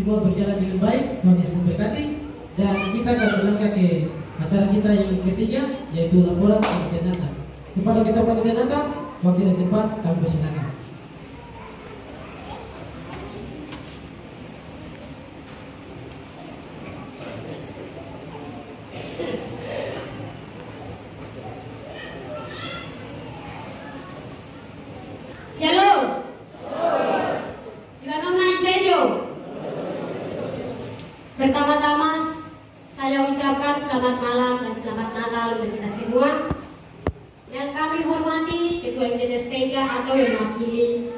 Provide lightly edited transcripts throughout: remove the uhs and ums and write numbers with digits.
semua berjalan dengan baik. Tuhan Yesus memberkati. Dan kita akan berlangkah ke acara kita yang ketiga, yaitu laporan panitia Natal. Kepada kita panitia Natal, waktu dan tempat kami persilakan. Shalom. Pertama-tama saya ucapkan selamat malam dan selamat Natal untuk kita semua. Yang kami hormati Ketua MDSTK atau yang mewakili.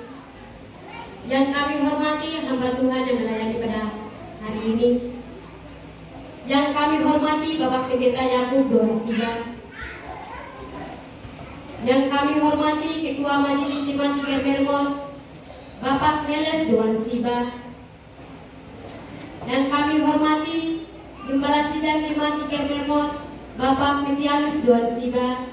Yang kami hormati hamba Tuhan yang melayani pada hari ini. Yang kami hormati Bapak Pendeta Yakub Doan Siba. Yang kami hormati Ketua Majelis Jemaat Tiga Mermos Bapak Meles Doan Siba. Yang kami hormati Gembala Sidang Jemaat Tiga Mermos Bapak Metianus Doan Siba.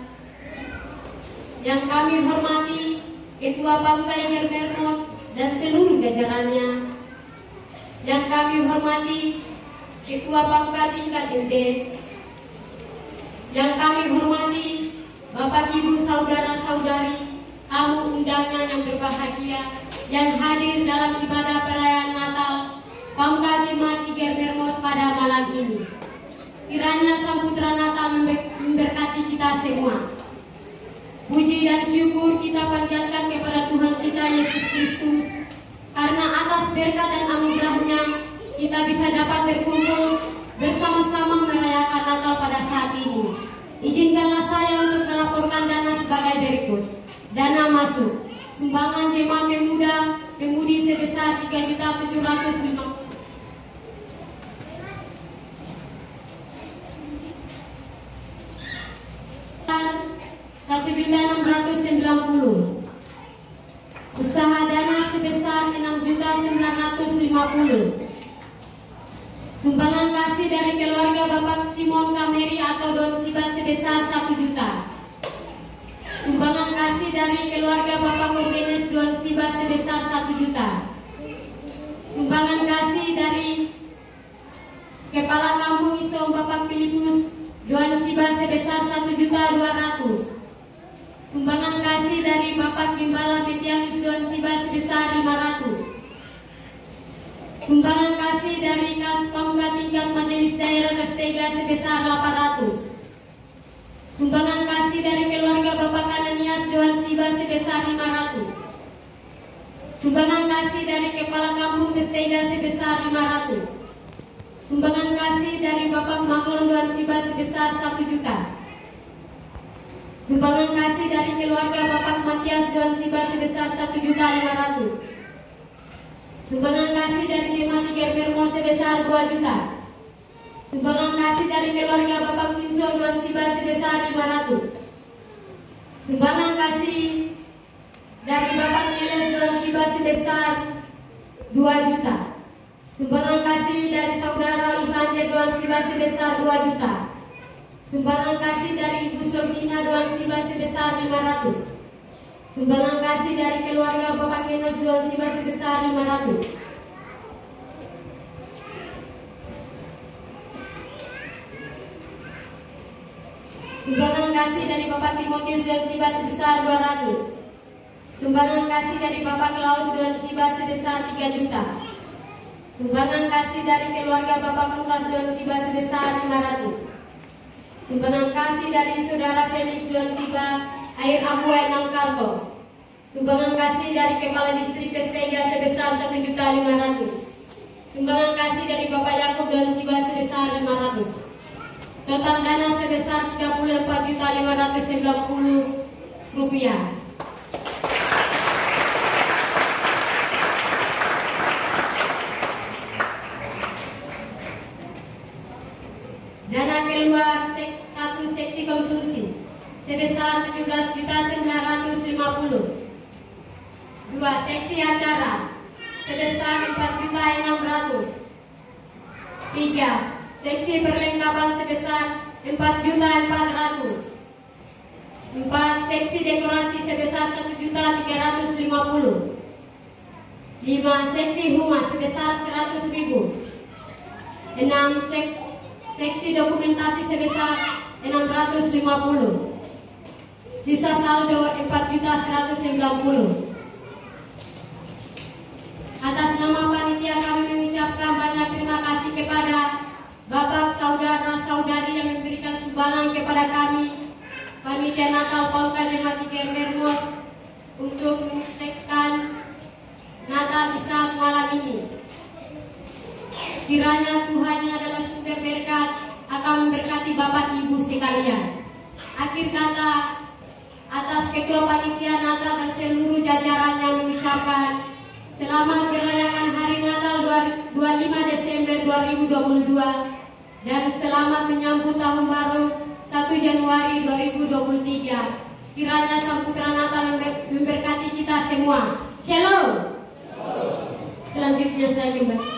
Yang kami hormati Ketua Pamka Tiga Mermos dan seluruh jajarannya. Yang kami hormati Ketua Pamka tingkat MD. Yang kami hormati Bapak Ibu saudara-saudari, tamu undangan yang berbahagia yang hadir dalam ibadah perayaan Natal Pamka Jemaat Tiga Mermos pada malam ini. Kiranya Sang Putra Natal memberkati kita semua. Puji dan syukur kita panjatkan kepada Tuhan kita Yesus Kristus, karena atas berkat dan anugerah-Nya kita bisa dapat berkumpul bersama-sama merayakan Natal pada saat ini. Izinkanlah saya untuk melaporkan dana sebagai berikut. Dana masuk sumbangan jemaat pemudi sebesar 3.750.000. Rp1.690.000. Usaha dana sebesar Rp6.950.000. Sumbangan kasih dari keluarga Bapak Simon Kameri atau Don Siba sebesar 1 juta. Sumbangan kasih dari keluarga Bapak Kogenes Don Siba sebesar 1 juta. Sumbangan kasih dari Kepala Kampung Isom Bapak Filipus Don Siba sebesar 1.200.000. Sumbangan kasih dari Bapak Gembala Metianus Don Siba sebesar 500. Sumbangan kasih dari Kas Pamka tingkat Majelis Daerah Kastega sebesar 800. Sumbangan kasih dari keluarga Bapak Ananias Doan Siba sebesar 500. Sumbangan kasih dari Kepala Kampung Kastega sebesar 500. Sumbangan kasih dari Bapak Maklon Doan Siba sebesar 1 juta. Sumbangan kasih dari keluarga Bapak Matias Doan Siba sebesar 1.500.000. Sumbangan kasih dari jemaat Tiga Mermos sebesar 2 juta. Sumbangan kasih dari keluarga Bapak Simpson Doan Siba sebesar 500. Sumbangan kasih dari Bapak Meles Doan Siba sebesar 2 juta. Sumbangan kasih dari saudara Ivander Doan Siba sebesar 2 juta. Sumbangan kasih dari Ibu Sorgina Doan Siba sebesar 500. Sumbangan kasih dari keluarga Bapak Menos Doan Siba sebesar 500. Sumbangan kasih dari Bapak Timotius Doan Siba sebesar 200. Sumbangan kasih dari Bapak Klaus Doan Siba sebesar 3 juta. Sumbangan kasih dari keluarga Bapak Lukas Doan Siba sebesar 500. Sumbangan kasih dari saudara Felix Doan Siba Air Abuai Nangkarto. Sumbangan kasih dari Kepala Distrik Kastega sebesar 1.500.000. Sumbangan kasih dari Bapak Yakub Doan Siba sebesar 500. Total dana sebesar Rp34.590. Dana keluar satu seksi konsumsi sebesar Rp17.950. 2 seksi acara sebesar Rp4.600.000. 3 seksi perlengkapan sebesar Rp4.400.000. 4 seksi dekorasi sebesar Rp1.350.000. 5 seksi humas sebesar 100.000, 6 seksi dokumentasi sebesar 650, sisa saldo 4.190. Atas nama panitia kami mengucapkan banyak terima kasih kepada Bapak, saudara-saudari yang memberikan sumbangan kepada kami, panitia Natal Pamka Jemaat Germermos, untuk menyukseskan Natal di saat malam ini. Kiranya Tuhan yang adalah sumber berkat akan memberkati Bapak Ibu sekalian. Akhir kata, atas Ketua Panitia Natal dan seluruh jajarannya mengucapkan selamat merayakan Hari Natal 25 Desember 2022 dan selamat menyambut Tahun Baru 1 Januari 2023. Kiranya Sang Putra Natal memberkati kita semua. Shalom. Selanjutnya saya kembali.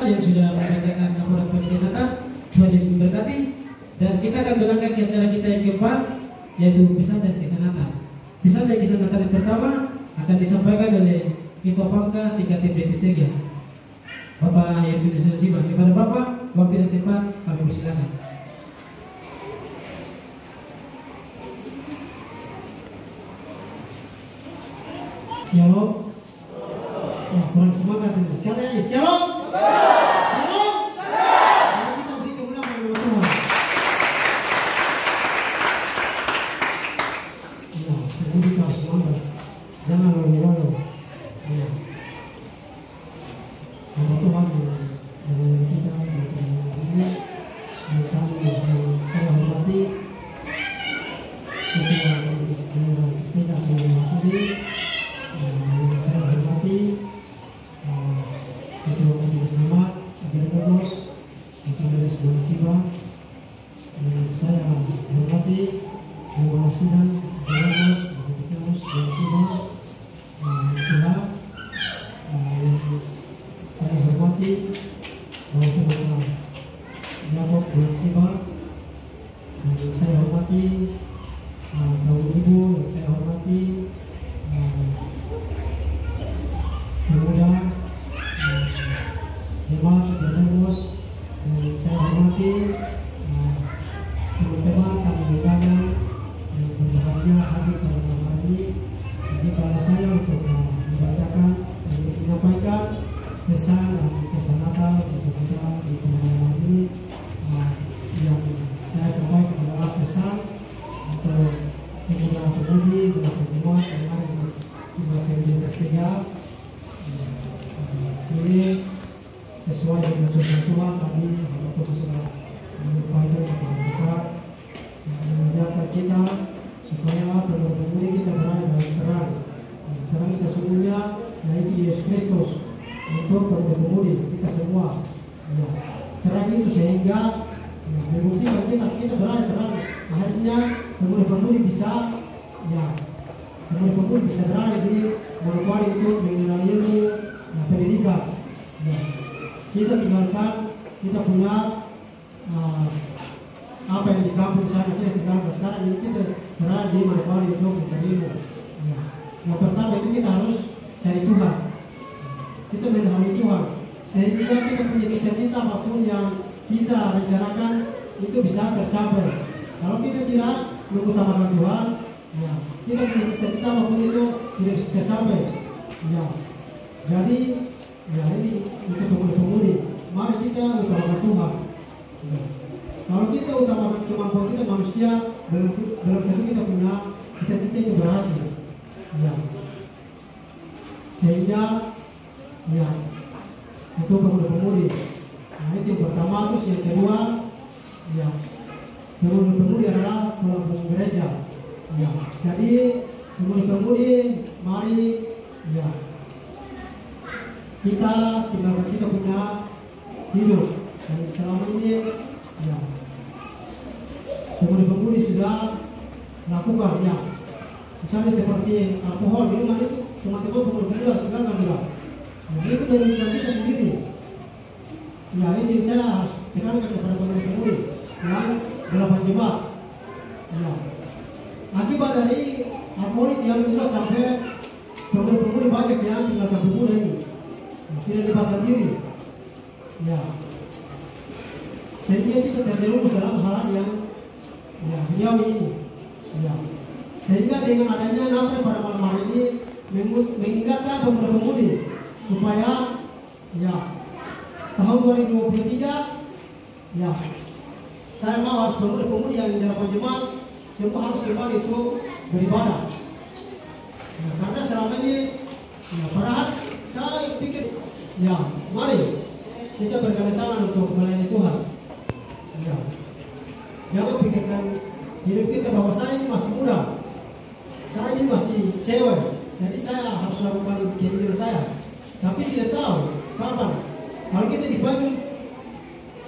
Yang sudah membacakan laporan panitia Natal, Tuhan Yesus memberkati. Dan kita akan berlangkah ke acara kita yang keempat, yaitu pesan dan kisah Natal. Pesan dan kisah Natal yang pertama akan disampaikan oleh Ketua Pamka 3 TPT Segia, Bapak Yudhis Najibah. Kepada Bapak, waktu dan tempat kami persilakan. Shalom. Kurang semangat ini. Sekarang shalom. Shalom. Mari kita beri kemuliaan kepada Tuhan. Ya, jadi kita semangat. Jangan loyo-loyo. Ya. Karena Tuhan yang kita ini dan kami yang saya hormati Ketua Majelis Istiqlal yang mewakili, yang saya hormati Ketua Majelis Jemaat Germermos, Ketua Majelis Mahasiswa, yang saya hormati Dewan Sidang Germermos, Ketua Mahasiswa, pihak yang saya hormati Bapak Jakob Mahasiswa, yang saya hormati kaum ibu, yang saya hormati pemuda Jemaat Germermos, yang saya hormati teman-teman tamu undangan yang berbahagia hadir pada malam hari ini. Jika saya untuk membacakan dan menyampaikan pesan dan kisah Natal untuk kita di malam hari ini, yang saya sampaikan adalah pesan untuk pemuda-pemudi beberapa jemaat yang ada di Bapak Kestiga. Ini sesuai dengan firman Tuhan tadi, Bapak Tuhan sudah menyampaikan kepada kita, mengajarkan kita supaya pemuda-pemudi kita berada dalam terang. Terang sesungguhnya yaitu Yesus Kristus untuk pemuda-pemudi kita semua. Ya, terang itu sehingga membuktikan kita berada terang. Akhirnya pemuda-pemudi bisa, pemuda-pemudi bisa berada di monopoli itu mengenal ilmu, pendidikan. Ya, kita tinggalkan, kita punya apa yang di kampung sana kita tinggalkan. Sekarang ini kita berada di monopoli untuk mencari ilmu. Ya. Yang pertama itu kita harus cari Tuhan. Kita mendahului Tuhan sehingga kita punya cita-cita apapun yang kita rencanakan itu bisa tercapai. Kalau kita tidak mengutamakan Tuhan, ya, kita punya cita-cita apapun itu tidak bisa tercapai. Ya. Jadi, ya ini untuk pemudi. Mari kita utamakan Tuhan. Ya. Kalau kita utamakan kemampuan kita manusia, belum tentu kita punya cita-cita itu berhasil. Ya. Sehingga, ya, untuk pemudi. Nah itu yang pertama. Terus yang kedua, ya, pemudi adalah kelompok gereja. Ya. Jadi pemudi, mari, ya, kita tinggalkan kita punya hidup. Dan selama ini, ya, pemudi sudah lakukan, ya. Misalnya seperti alkohol, minuman itu teman-teman pemudi harus tinggalkan juga. Nah, itu merugikan kita sendiri. Ya, ini saya harus tekankan kepada pemudi yang 8 jemaat. Ya, harga diri. Ya. Sehingga kita terjerumus dalam hal yang duniawi ini. Ya. Sehingga dengan adanya Natal pada malam hari ini mengingatkan pemuda-pemudi supaya tahun 2023 saya mau harus pemuda-pemudi yang di dalam jemaat semua harus kembali itu beribadah. Karena selama ini para saya pikir mari kita bergandeng tangan untuk melayani Tuhan. Jangan pikirkan hidup kita bahwa saya ini masih muda, saya ini masih cewek, jadi saya harus lakukan keinginan saya. Tapi tidak tahu kapan kalau kita dipanggil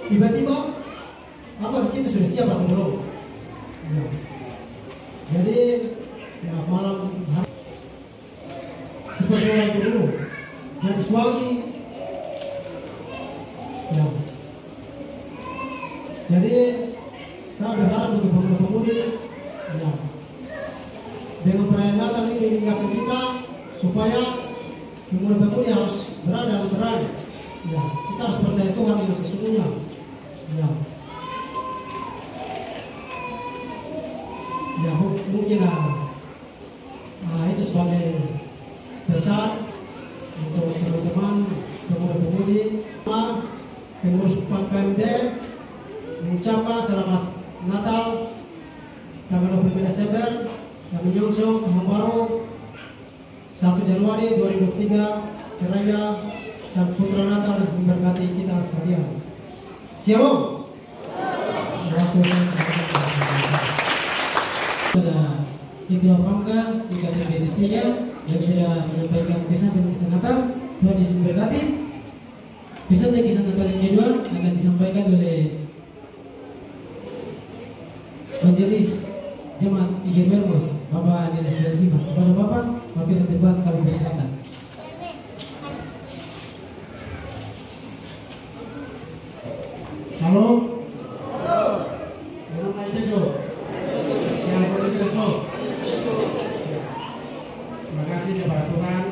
tiba-tiba apa kita sudah siap atau belum. Jadi malam hari seperti orang dulu jadi suami. Jadi saya berharap untuk pemuda-pemudi dengan perayaan Natal ini mengingatkan kita supaya pemuda-pemudi harus berada dalam terang. Kita harus percaya Tuhan yang sesungguhnya. Mungkin itu sebagai pesan untuk teman-teman pemuda-pemudi, pengurus PAMKMD mengucapkan selamat Natal tanggal 25 Desember yang menyongsong tahun baru 1 Januari 2003. Kiranya Sang Putra Natal memberkati kita sekalian. Shalom. Ketua Pamka IKTP Distria yang sudah menyampaikan pesan dan kisah Natal. Tuhan Yesus memberkati. Pesan dan kisah Natal yang kedua akan disampaikan oleh Evangelis Jemaat Iger Mermos, Bapak Anies Benzima. Kepada Bapak, wakil debat kami persilakan. Halo. Terima kasih kepada Tuhan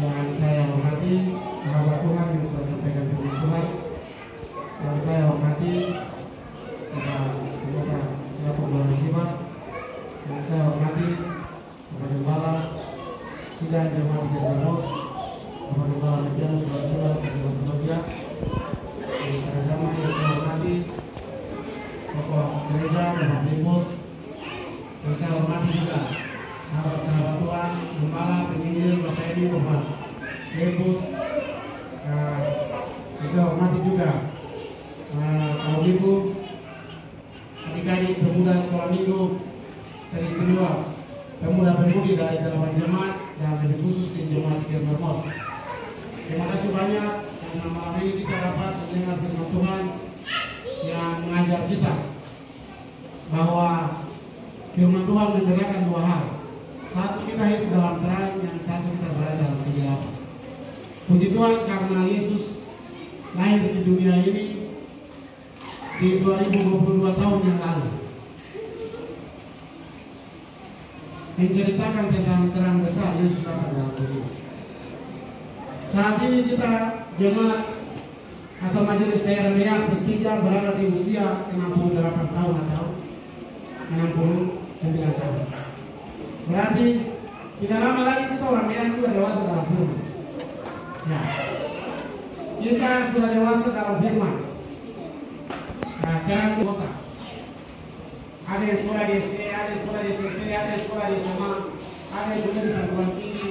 yang saya hormati, sahabat Tuhan yang sudah sampaikan firman Tuhan, yang saya hormati kepada pembawa Simak, yang saya hormati kepada Gembala Sidang Jemaat Germanos, kepada Gembala Media, saudara-saudara sahabat media, yang saya hormati tokoh gereja Bapak Limbos, yang saya hormati juga sahabat-sahabat Tuhan, Gembala, penginjil, Bapak Edi, Bapak Limbos, yang saya hormati juga kaum ibu, adik-adik pemuda sekolah minggu teristimewa, pemuda-pemudi dari dalam jemaat dan lebih khusus di jemaat Iger Mermos. Terima kasih banyak karena malam ini kita dapat mendengar firman Tuhan yang mengajar kita bahwa firman Tuhan membedakan dua hal. Satu, kita hidup dalam terang, yang satu kita berada dalam kegelapan. Puji Tuhan karena Yesus lahir di dunia ini di 2022 tahun yang lalu, menceritakan tentang terang besar Yesus datang dalam dunia. Saat ini kita jemaat atau majelis daerah Medan Prestija berada di usia 68 tahun atau 69 tahun. Berarti tidak lama lagi kita orang Medan juga dewasa dalam firman. Kita sudah dewasa dalam firman. Sekarang di kota ada yang sekolah di SD, ada yang sekolah di SMP, ada yang sekolah di SMA, ada yang juga di perguruan tinggi.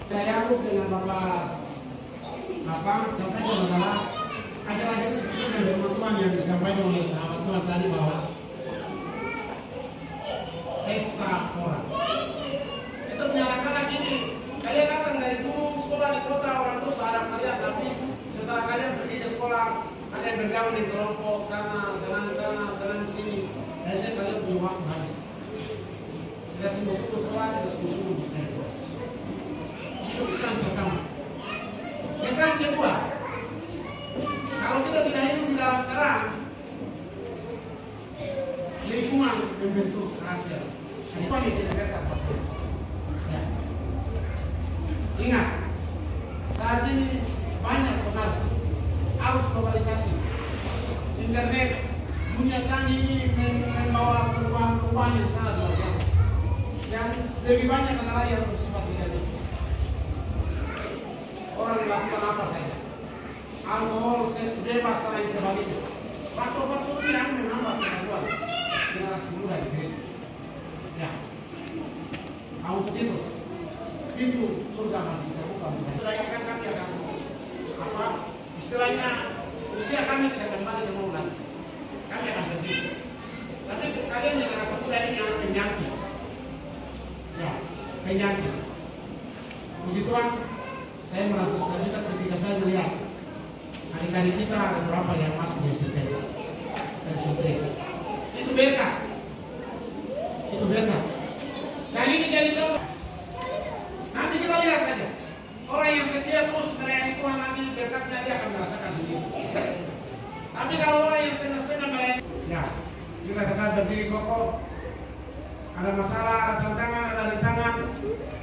Saya yakut dengan Bapak sampaikan adalah ajar-ajar sesuai dengan firman Tuhan yang disampaikan oleh sahabat Tuhan tadi bahwa pesta orang. Itu menyatakan lagi ini, kalian datang dari dulu sekolah di kota orang tua barang kalian, tapi setelah kalian pergi ke sekolah, ada yang bergaul di kelompok sana sini, akhirnya kalian punya waktu habis. Tidak sungguh-sungguh sekolah, tidak sungguh-sungguh bergaul. Itu pesan pertama. Pesan kedua, kalau kita tidak hidup di dalam terang, lingkungan membentuk karakter. Itu yang tidak dekat. Ingat, saat ini banyak pengaruh arus globalisasi, internet, dunia canggih ini membawa perubahan yang sangat luar biasa. Yang lebih banyak adalah yang bersifat negatif. Orang melakukan apa saja, alkohol, seks bebas dan lain sebagainya. Faktor-faktor ini yang menghambat kemajuan generasi muda di gereja. Ya, untuk itu pintu surga masih terbuka. Istilahnya kami akan apa? Istilahnya usia kami tidak kembali ke nol lagi. Kami akan berdiri. Tapi kalian yang generasi muda ini yang penyakit. Ya, penyakit. Puji Tuhan, saya merasa sukacita ketika saya melihat adik-adik kita ada berapa yang masuk di STT dan STT. Itu berkat. Itu berkat. Dan ini jadi contoh. Nanti kita lihat saja. Orang yang setia terus melayani Tuhan, nanti berkatnya dia akan merasakan sendiri. Tapi kalau orang yang setengah-setengah melayani, ya kita tetap berdiri kokoh. Ada masalah, ada tantangan, ada rintangan,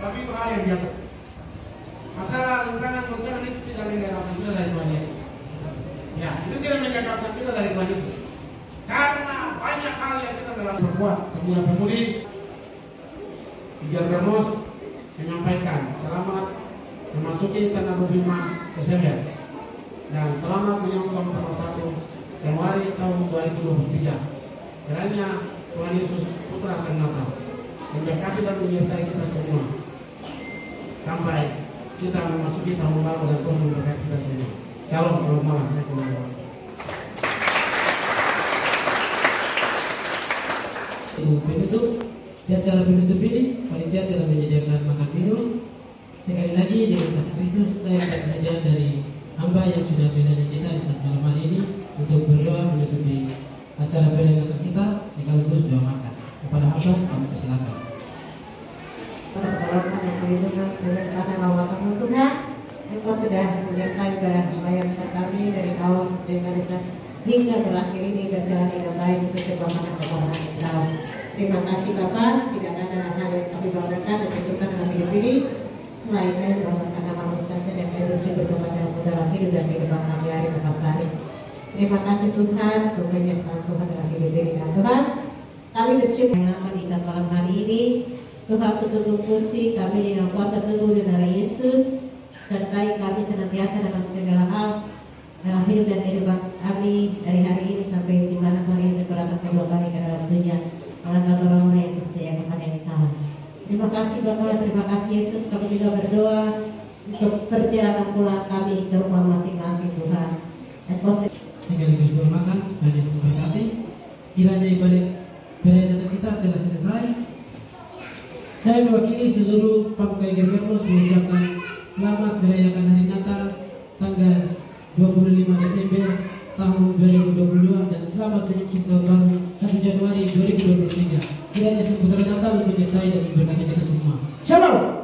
tapi itu hal yang biasa. Masalah, rintangan, goncangan itu tidak menjauhkan kita dari Tuhan Yesus. Ya, itu tidak menjauhkan kita dari Tuhan Yesus. Karena banyak hal yang kita telah berbuat. Pemuda-pemudi Jabramos menyampaikan selamat memasuki tanggal 25 Desember dan selamat menyongsong tanggal 1 Januari tahun 2023. Kiranya Tuhan Yesus Putra Sang Natal memberkati dan menyertai kita semua sampai kita memasuki tahun baru dan Tuhan memberkati kita semua. Shalom, selamat malam. Saya kembali. Penutup di acara penutup ini, panitia telah menyediakan makan minum. Sekali lagi dengan kasih Kristus saya bersedia dari hamba yang sudah melayani kita di saat malam hari ini untuk berdoa menutupi acara peringatan kita sekaligus doa makan. Kepada hamba kami persilakan. Pertolongan dan perlindungan karena bahwa kamu Tuhan, Engkau sudah menyertai ibadah sembahyang kami dari awal hingga berakhir ini berjalan dengan baik untuk sebuah keberkahan Engkau. Terima kasih Bapak, tidak ada hal yang kami banggakan dan tentukan dalam hidup ini selain dari banggakan nama saja dan terus juga kepada dalam hidup dan kehidupan kami hari lepas hari. Terima kasih Tuhan untuk menyertai Tuhan dalam hidup ini dan Tuhan. Kami bersyukur di saat malam hari ini Tuhan tutup kursi kami dengan kuasa tubuh dan darah Yesus, sertai kami senantiasa dalam segala hal dalam hidup dan kehidupan kami dari hari ini sampai di mana Tuhan Yesus akan kedua kali ke dalam dunia. Olehkan orang-orang yang percaya kepada Engkau. Terima kasih Bapak, terima kasih Yesus. Kami juga berdoa untuk perjalanan pulang kami ke rumah masing-masing Tuhan. Sekaligus doa makan dan Yesus memberkati. Kiranya ibadah peringatan kita telah selesai. Saya mewakili seluruh Pamkai Gerbermus mengucapkan selamat merayakan hari Natal tanggal 25 Desember tahun 2022 dan selamat menyambut tahun baru 1 Januari 2023. Kiranya Sang Putra Natal menyertai dan memberkati kita semua. Shalom.